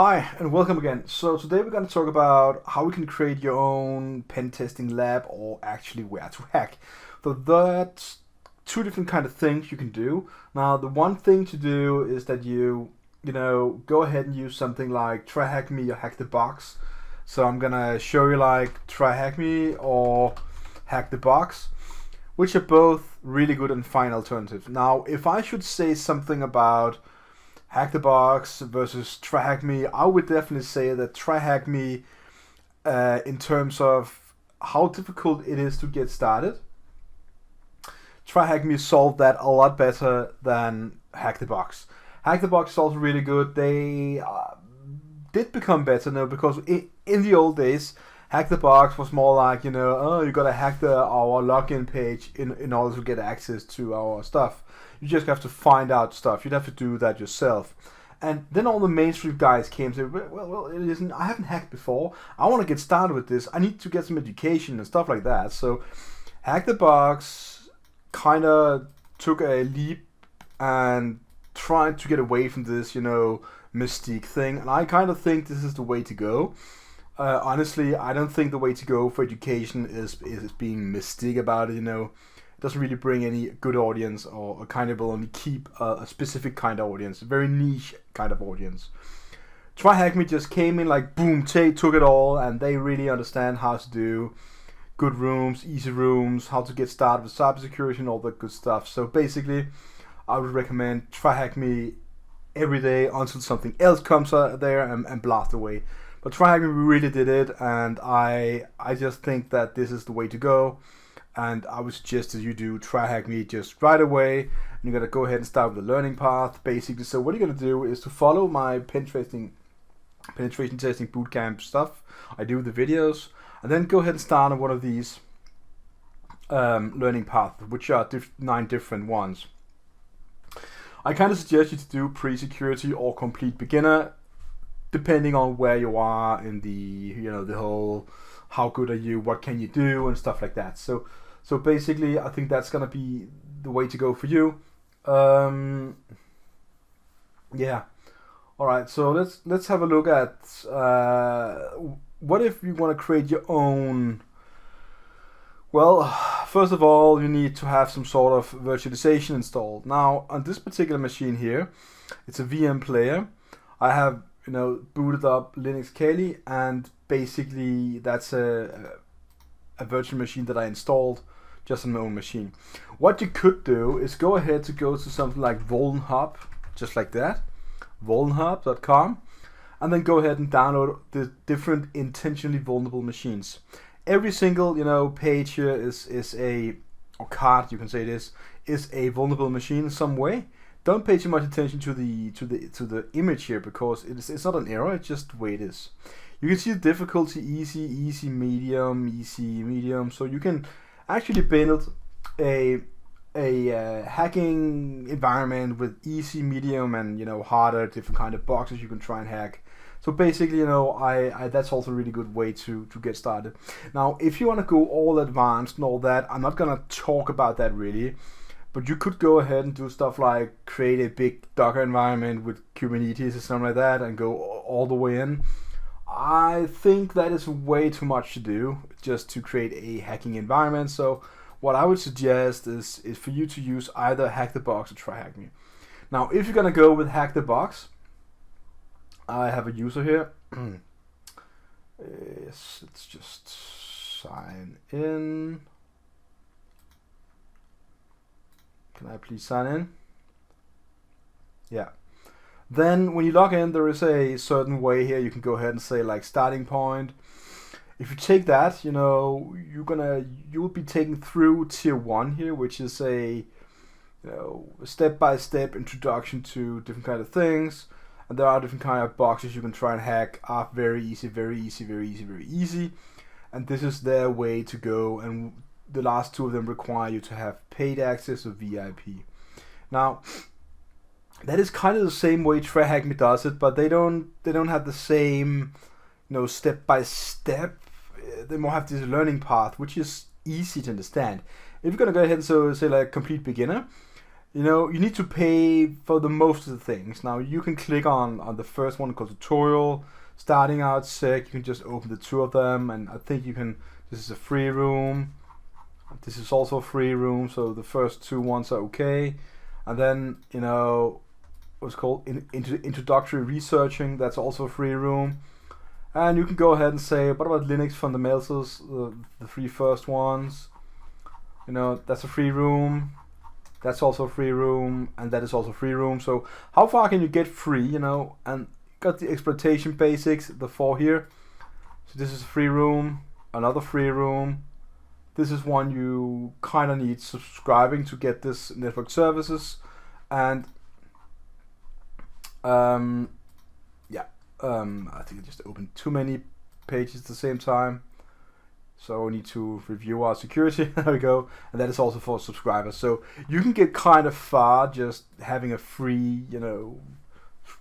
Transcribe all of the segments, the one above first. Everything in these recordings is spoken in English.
Hi and welcome again. So today we're going to talk about how we can create your own pen testing lab or actually where to hack. So that's two different kind of things you can do. Now the one thing to do is that you go ahead and use something like try hack me or hack the box. So I'm gonna show you like try hack me or hack the box, which are both really good and fine alternatives. Now if I should say something about hack the box versus try hack me, I would definitely say that try hack me in terms of how difficult it is to get started. Try hack me solved that a lot better than hack the box. Hack the box is also really good. They did become better now because in the old days, hack the box was more like, oh, you gotta hack our login page in order to get access to our stuff. You just have to find out stuff. You'd have to do that yourself. And then all the mainstream guys came and said, well, it isn't. I haven't hacked before. I want to get started with this. I need to get some education and stuff like that. So hack the box kind of took a leap and tried to get away from this, mystique thing. And I kind of think this is the way to go. Honestly, I don't think the way to go for education is being mystique about it, doesn't really bring any good audience, or kind of will only keep a specific kind of audience, a very niche kind of audience. Try Hack Me just came in like boom, took it all, and they really understand how to do good rooms, easy rooms, how to get started with cybersecurity and all that good stuff. So basically, I would recommend Try Hack Me every day until something else comes there and blast away. But Try Hack Me really did it, and I just think that this is the way to go. And I would suggest that you do Try Hack Me just right away. And you're going to go ahead and start with the learning path, basically. So what you're going to do is to follow my penetration testing bootcamp stuff. I do the videos. And then go ahead and start on one of these learning paths, which are 9 different ones. I kind of suggest you to do pre-security or complete beginner, depending on where you are in the, the whole how good are you, what can you do, and stuff like that. So basically, I think that's gonna be the way to go for you. Yeah. All right. So let's have a look at what if you want to create your own. Well, first of all, you need to have some sort of virtualization installed. Now, on this particular machine here, it's a VM player. I have booted up Linux Kali, and basically that's a virtual machine that I installed just on my own machine. What you could do is go ahead to go to something like VulnHub, just like that, vulnhub.com, and then go ahead and download the different intentionally vulnerable machines. Every single page here is a, or card you can say this, is a vulnerable machine in some way. Don't pay too much attention to the image here, because it's not an error, it's just the way it is. You can see the difficulty: easy, medium. So you can actually build a hacking environment with easy, medium, and harder, different kind of boxes you can try and hack. So basically, I that's also a really good way to get started. Now, if you want to go all advanced and all that, I'm not gonna talk about that really. But you could go ahead and do stuff like create a big Docker environment with Kubernetes or something like that and go all the way in. I think that is way too much to do just to create a hacking environment. So what I would suggest is for you to use either Hack the Box or Try Hack Me. Now, if you're going to go with Hack the Box, I have a user here. Yes, let's just sign in. Can I please sign in? Yeah. Then when you log in, there is a certain way here. You can go ahead and say like starting point. If you take that, you'll be taken through tier 1 here, which is a step-by-step introduction to different kind of things. And there are different kind of boxes you can try and hack. Are very easy. And this is their way to go. And the last 2 of them require you to have paid access or VIP. Now, that is kind of the same way Try Hack Me does it, but they don't have the same, step by step. They more have this learning path, which is easy to understand. If you're gonna go ahead and say like complete beginner, you know, you need to pay for the most of the things. Now you can click on the first one called tutorial, starting out sec. You can just open the two of them, and I think you can. This is a free room. This is also a free room, so the first two ones are okay. And then, you know, what's called introductory researching. That's also a free room. And you can go ahead and say, what about Linux fundamentals? The three first ones. You know, that's a free room. That's also a free room, and that is also a free room. So how far can you get free? You know, and got the exploitation basics, the 4 here. So this is a free room, another free room. This is one you kind of need subscribing to get this network services, and I think I just opened too many pages at the same time. So we need to review our security. There we go. And that is also for subscribers. So you can get kind of far just having a free, you know,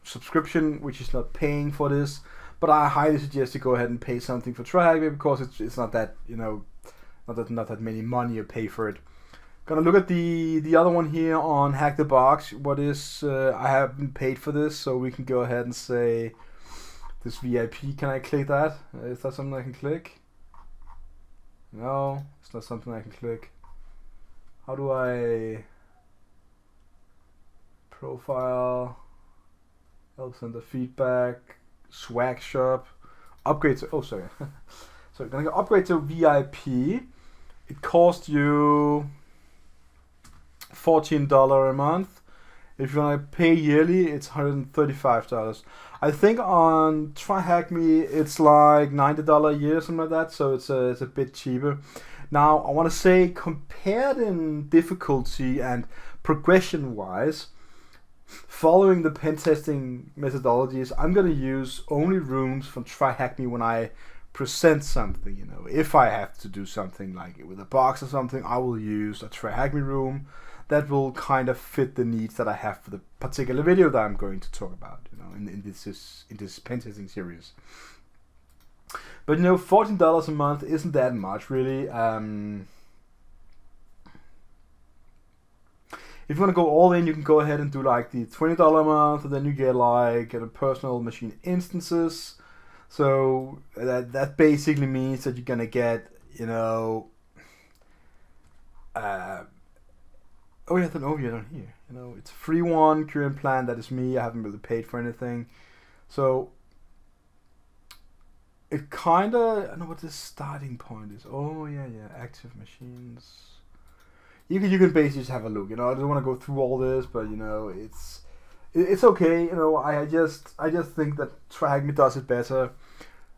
subscription, which is not paying for this. But I highly suggest you go ahead and pay something for TryHackMe, because it's not that, you know, not that many money you pay for it. Gonna look at the other one here on Hack the Box. What is I haven't paid for this, so we can go ahead and say this VIP. Can I click that? Is that something I can click? No, it's not something I can click. How do I profile? Help center feedback, swag shop, upgrade to, oh sorry. So I'm gonna upgrade to VIP. It costs you $14 a month. If you want to pay yearly, it's $135. I think on TryHackMe it's like $90 a year, something like that. So it's a bit cheaper. Now I want to say, compared in difficulty and progression wise, following the pen testing methodologies, I'm gonna use only rooms from TryHackMe when I present something. You know, if I have to do something like with a box or something, I will use a TryHackMe room that will kind of fit the needs that I have for the particular video that I'm going to talk about, you know, in this pen testing series. But you know, $14 a month isn't that much really. If you want to go all in, you can go ahead and do like the $20 a month, and then you get like a personal machine instances. So that basically means that you're gonna get, you know, oh yeah, the overview down here. You know, it's a free one, current plan. That is me. I haven't really paid for anything, so it kind of, I don't know what the starting point is. Oh yeah, active machines. You can basically just have a look. You know, I don't want to go through all this, but you know, it's okay. You know, I just think that TryHackMe does it better.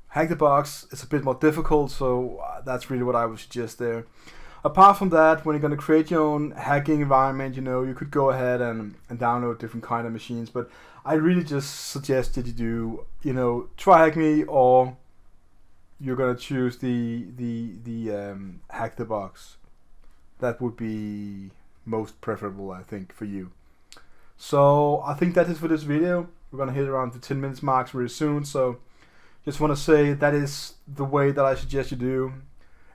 Hack the Box, it's a bit more difficult, so that's really what I would suggest there. Apart from that, when you're going to create your own hacking environment, you know, you could go ahead and download different kind of machines, but I really just suggest that you do, you know, TryHackMe, or you're going to choose the Hack the Box. That would be most preferable, I think, for you. So I think that is for this video. We're going to hit around the 10 minutes marks very soon, so just want to say that is the way that I suggest you do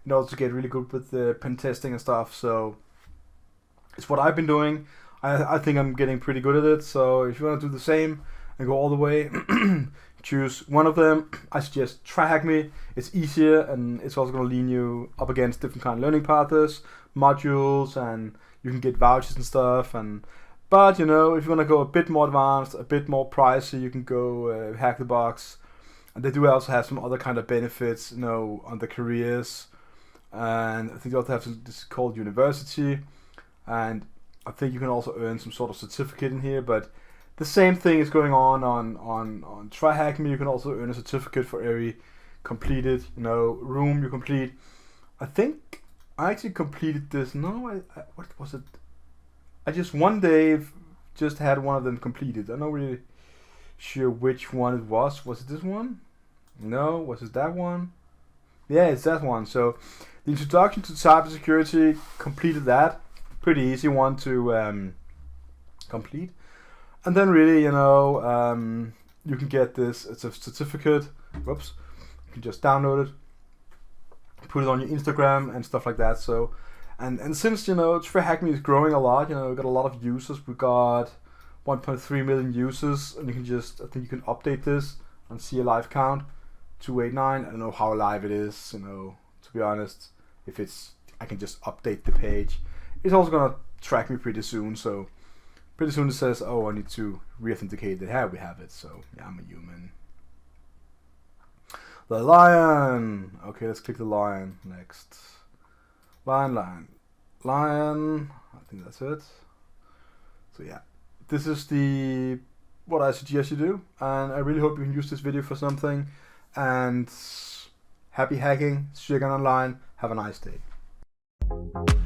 in order to get really good with the pen testing and stuff. So it's what I've been doing. I think I'm getting pretty good at it. So if you want to do the same and go all the way, choose one of them. I suggest TryHackMe. It's easier, and it's also going to lean you up against different kind of learning paths, modules, and you can get vouchers and stuff. But you know, if you want to go a bit more advanced, a bit more pricey, you can go Hack the Box. And they do also have some other kind of benefits, you know, on the careers. And I think they also have this called university. And I think you can also earn some sort of certificate in here. But the same thing is going on TryHackMe. You can also earn a certificate for every completed, you know, room you complete. I think I actually completed this. No, what was it? I just one day just had one of them completed. I'm not really sure which one it was. Was it this one? No. Was it that one? Yeah, it's that one. So the introduction to cybersecurity, completed that. Pretty easy one to complete. And then really, you know, you can get this. It's a certificate. Whoops. You can just download it, put it on your Instagram and stuff like that. So And since, Trey Hack Me is growing a lot, we've got a lot of users. We've got 1.3 million users, and you can I think you can update this and see a live count, 289. I don't know how live it is, to be honest. I can just update the page. It's also gonna track me pretty soon, so pretty soon it says, oh, I need to re-authenticate that we have it, so yeah, I'm a human. The lion! Okay, let's click the lion next. Lion. I think that's it. So yeah, this is what I suggest you do, and I really hope you can use this video for something. And happy hacking. See you again online. Have a nice day.